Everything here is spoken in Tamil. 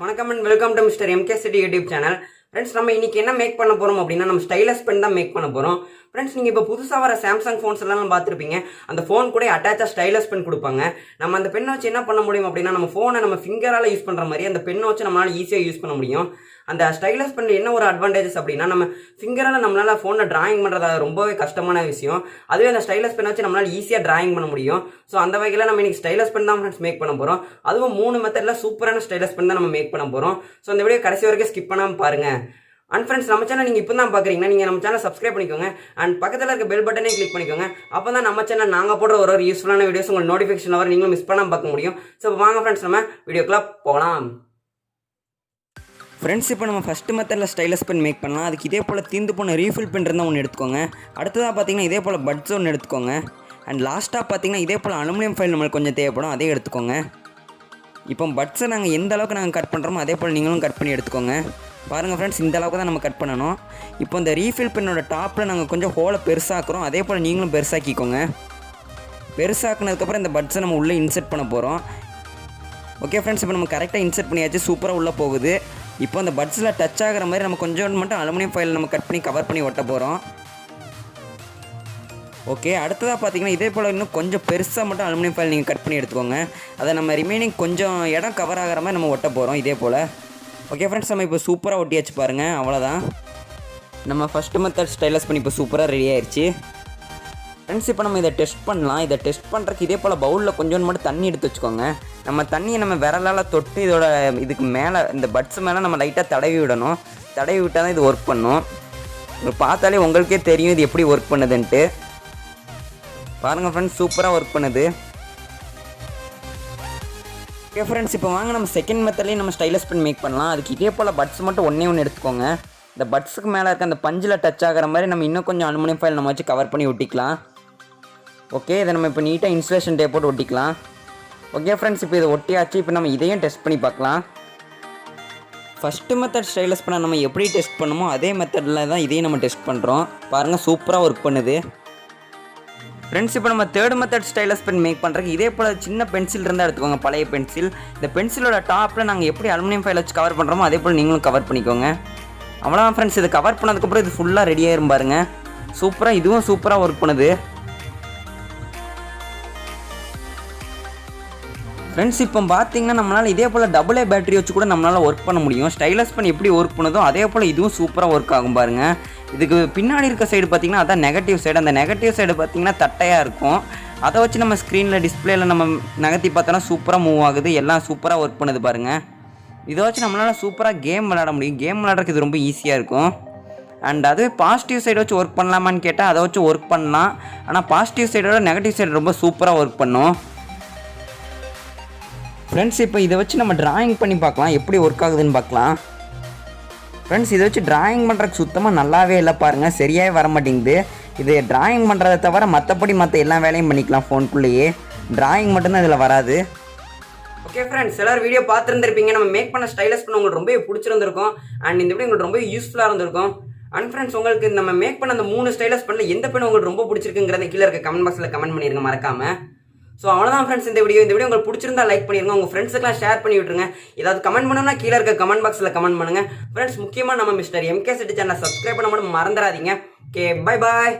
வணக்கம் and welcome to mister MK city YouTube channel. Friends, நம்ம இன்னைக்கு என்ன மேக் பண்ண போறோம் அப்படின்னா நம்ம ஸ்டைலஸ் பென் தான் மேக் பண்ண போறோம். ஃப்ரெண்ட்ஸ், நீங்க இப்போ புதுசாக வர சாம்சங் ஃபோன்ஸ் எல்லாம் பார்த்துருப்பீங்க. அந்த ஃபோன் கூட அட்டாச்சா ஸ்டைலஸ் பென் கொடுப்பாங்க. நம்ம அந்த பெண்ணை வச்சு என்ன பண்ண முடியும் அப்படின்னா நம்ம ஃபோனை நம்ம ஃபிங்கரால யூஸ் பண்ற மாதிரி அந்த பெண்ணை வச்சு நம்மளால ஈஸியாக யூஸ் பண்ண முடியும். அந்த ஸ்டைலஸ் பென் என்ன ஒரு அட்வான்டேஜஸ் அப்படின்னா நம்ம ஃபிங்கரால நம்மளால ஃபோனை டிராயிங் பண்றது ரொம்பவே கஷ்டமான விஷயம். அதுவே அந்த ஸ்டைலஸ் பென் வச்சு நம்மளால ஈஸியாக டிராயிங் பண்ண முடியும். ஸோ அந்த வகையில் நம்ம இன்னைக்கு ஸ்டைலஸ் பென் தான் ஃப்ரெண்ட்ஸ் மேக் பண்ண போறோம். அதுவும் 3 மெத்தட்ல சூப்பரான ஸ்டைலஸ் பென் தான் நம்ம மேக் பண்ண போறோம். ஸோ இந்த வீடியோ கடைசி வரைக்கும் ஸ்கிப் பண்ணாம பாருங்க. அண்ட் ஃப்ரெண்ட்ஸ், நம்ம சேனல் நீங்கள் இப்போ தான் பார்க்குறீங்கன்னா நீங்கள் நம்ம சேனல் சப்ஸ்கிரைப் பண்ணிக்கோங்க. அண்ட் பக்கத்தில் இருக்க பெல் பட்டனே கிளிக் பண்ணிக்கோங்க. அப்போ தான் நம்ம சேனல் நாங்கள் போடுற ஒரு யூஸ்ஃபுல்லான வீடியோஸ் உங்களுக்கு நோட்டிஃபிகேஷன் வர நீங்களும் மிஸ் பண்ணாமல் பார்க்க முடியும். ஸோ வாங்க ஃப்ரெண்ட்ஸ், நம்ம வீடியோக்குள்ள போகலாம். ஃப்ரெண்ட்ஸ், இப்போ நம்ம ஃபஸ்ட்டு மெத்தடில் ஸ்டைலஸ் பென் மேக் பண்ணலாம். அதுக்கு இதே போல் தீர்ந்து போன ரீஃபில் பென் இருந்தால் ஒன்று எடுத்துக்கோங்க. அடுத்ததாக பார்த்தீங்கன்னா இதே போல் பட்ஸ் ஒன்று எடுத்துக்கோங்க. அண்ட் லாஸ்ட்டாக பார்த்தீங்கன்னா இதே போல் அலுமினியம் ஃபைல் நம்மளுக்கு கொஞ்சம் தேவைப்படும், அதே எடுத்துக்கோங்க. இப்போ பட்ஸை நாங்கள் எந்த அளவுக்கு நாங்கள் கட் பண்ணுறோமோ அதே போல் நீங்களும் கட் பண்ணி எடுத்துக்கோங்க. பாருங்கள் ஃப்ரெண்ட்ஸ், இந்த அளவுக்கு தான் நம்ம கட் பண்ணணும். இப்போ இந்த ரீஃபில் பென்னோட டாப்பில் நாங்கள் கொஞ்சம் ஹோலை பெருசாக்குறோம், அதே போல் நீங்களும் பெருசாக்கிக்கோங்க. பெருசாக்குனதுக்கப்புறம் இந்த பட்ஸை நம்ம உள்ளே இன்செர்ட் பண்ண போகிறோம். ஓகே ஃப்ரெண்ட்ஸ், இப்போ நம்ம கரெக்டாக இன்செர்ட் பண்ணியாச்சு, சூப்பராக உள்ளே போகுது. இப்போ அந்த பட்ஸில் டச் ஆகிற மாதிரி நம்ம கொஞ்சம் மட்டும் அலுமினியம் ஃபைல் நம்ம கட் பண்ணி கவர் பண்ணி ஒட்ட போகிறோம். ஓகே, அடுத்ததாக பார்த்தீங்கன்னா இதே போல் இன்னும் கொஞ்சம் பெருசாக மட்டும் அலுமினியம் ஃபைல் நீங்கள் கட் பண்ணி எடுத்துக்கோங்க. அதை நம்ம ரிமைனிங் கொஞ்சம் இடம் கவர் ஆகிற மாதிரி நம்ம ஒட்ட போகிறோம் இதே போல். ஓகே ஃப்ரெண்ட்ஸ், நம்ம இப்போ சூப்பராக ஒட்டியாச்சு பாருங்கள். அவ்வளோதான், நம்ம ஃபஸ்ட்டு மெத்தட் ஸ்டைலஸ் பண்ணி இப்போ சூப்பராக ரெடி ஆயிடுச்சு. ஃப்ரெண்ட்ஸ், இப்போ நம்ம இதை டெஸ்ட் பண்ணலாம். இதை டெஸ்ட் பண்ணுறதுக்கு இதே போல் பவுலில் கொஞ்சம் மட்டும் தண்ணி எடுத்து வச்சுக்கோங்க. நம்ம தண்ணியை நம்ம விரலால் தொட்டு இதோட இதுக்கு மேலே இந்த பட்ஸ் மேலே நம்ம லைட்டாக தடவி விடணும். தடவி விட்டால் தான் இது ஒர்க் பண்ணும். பார்த்தாலே உங்களுக்கே தெரியும் இது எப்படி ஒர்க் பண்ணுதுன்ட்டு. பாருங்கள் ஃப்ரெண்ட்ஸ், சூப்பராக ஒர்க் பண்ணுது. ஓகே ஃப்ரெண்ட்ஸ், இப்போ வாங்க நம்ம செகண்ட் மெத்தட்லேயும் நம்ம ஸ்டைலஸ் பென் மேக் பண்ணலாம். அதுக்கு இதே போல் பட்ஸ் மட்டும் ஒன்று எடுத்துக்கோங்க. இந்த பட்ஸுக்கு மேலே இருக்க அந்த பஞ்சில் டச் ஆகிற மாதிரி நம்ம இன்னும் கொஞ்சம் அலுமினியம் ஃபைல் நம்ம வச்சு கவர் பண்ணி ஒட்டிக்கலாம். ஓகே, இதை நம்ம இப்போ நீட்டாக இன்சுலேஷன் டேப் போட்டு ஒட்டிக்கலாம். ஓகே ஃப்ரெண்ட்ஸ், இப்போ இதை ஒட்டியாச்சு. இப்போ நம்ம இதையும் டெஸ்ட் பண்ணி பார்க்கலாம். ஃபஸ்ட்டு மெத்தட் ஸ்டைலஸ் பண்ண நம்ம எப்படி டெஸ்ட் பண்ணுமோ அதே மெத்தடில் தான் இதையும் நம்ம டெஸ்ட் பண்ணுறோம். பாருங்கள், சூப்பராக ஒர்க் பண்ணுது. ஃப்ரெண்ட்ஸ், இப்போ நம்ம third method stylus pen make பண்ணுறதுக்கு இதே போல் சின்ன பென்சில் இருந்தால் எடுத்துக்கோங்க, பழைய பென்சில். இந்த பென்சிலோட டாப்பில் நாங்கள் எப்படி அலுமினியம் ஃபைல் வச்சு கவர் பண்ணுறோமோ அதே போல் நீங்களும் கவர் பண்ணிக்கோங்க. அவ்வளோதான் ஃப்ரெண்ட்ஸ், இதை கவர் பண்ணதுக்கப்புறம் இது ஃபுல்லாக ரெடி ஆயிரும் பாருங்கள். சூப்பராக, இதுவும் சூப்பராக ஒர்க் பண்ணுது. ஃப்ரெண்ட்ஸ், இப்போ பார்த்தீங்கன்னா நம்மளால் இதே போல் டபுள் ஏ பேட்டரி வச்சு கூட நம்மளால் ஒர்க் பண்ண முடியும். ஸ்டைலஸ் பென் எப்படி ஒர்க் பண்ணுதோ அதே போல் இதுவும் சூப்பராக ஒர்க் ஆகும் பாருங்கள். இதுக்கு பின்னாடி இருக்க சைடு பார்த்திங்கன்னா அதான் நெகட்டிவ் சைடு. அந்த நெகட்டிவ் சைடு பார்த்திங்கன்னா தட்டையாக இருக்கும். அதை வச்சு நம்ம ஸ்க்ரீனில் டிஸ்பிளேயில் நம்ம நகர்த்தி பார்த்தோன்னா சூப்பராக மூவ் ஆகுது. எல்லாம் சூப்பராக ஒர்க் பண்ணுது பாருங்கள். இதை வச்சு நம்மளால் சூப்பராக கேம் விளையாட முடியும். கேம் விளையாடுறதுக்கு இது ரொம்ப ஈஸியாக இருக்கும். அண்ட் அதுவே பாசிட்டிவ் சைடு வச்சு ஒர்க் பண்ணலாமான்னு கேட்டால் அதை வச்சு ஒர்க் பண்ணலாம். ஆனால் பாசிட்டிவ் சைடோட நெகட்டிவ் சைடு ரொம்ப சூப்பராக ஒர்க் பண்ணும். ஃப்ரெண்ட்ஸ், இப்போ இதை வச்சு நம்ம டிராயிங் பண்ணி பார்க்கலாம், எப்படி ஒர்க் ஆகுதுன்னு பார்க்கலாம். ஃப்ரெண்ட்ஸ், இதை வச்சு டிராயிங் பண்ணுறதுக்கு சுத்தமாக நல்லாவே இல்லை பாருங்கள், சரியாகவே வர மாட்டேங்குது. இது டிராயிங் பண்ணுறதை தவிர மற்றபடி மற்ற எல்லா வேலையும் பண்ணிக்கலாம் ஃபோனுக்குள்ளேயே. டிராயிங் மட்டும்தான் இதில் வராது. ஓகே ஃப்ரெண்ட்ஸ், எல்லாரும் வீடியோ பார்த்துருந்துருப்பீங்க. நம்ம மேக் பண்ண ஸ்டைலஸ் பண்ண உங்களுக்கு ரொம்ப பிடிச்சிருந்துருக்கும். அண்ட் இந்த வீடியோ உங்களுக்கு ரொம்ப யூஸ்ஃபுல்லாக இருந்திருக்கும். அண்ட் ஃப்ரெண்ட்ஸ், உங்களுக்கு நம்ம மேக் பண்ண அந்த 3 ஸ்டைலஸ் பண்ணல எந்த பெண் உங்களுக்கு ரொம்ப பிடிச்சிருக்குங்கிறத கீழே இருக்க கமெண்ட் பாக்ஸில் கமெண்ட் பண்ணிடுங்க மறக்காம. ஸோ அவ்வளோதான் ஃப்ரெண்ட்ஸ், இந்த வீடியோ உங்களுக்கு பிடிச்சிருந்தா லைக் பண்ணிடுங்க, உங்கள் ஃப்ரெண்ட்ஸுக்கெல்லாம் ஷேர் பண்ணி விட்டுருங்க. ஏதாவது கமெண்ட் பண்ணணும்னா கீழே இருக்க கமெண்ட் பாக்ஸில் கமெண்ட் பண்ணுங்கள். ஃப்ரெண்ட்ஸ், முக்கியமாக நம்ம மிஸ்டர் எம்கே சிட்டி சேனலை சப்ஸ்கிரைப் பண்ண மட்டும் மறந்துடாதீங்க. Okay, bye bye.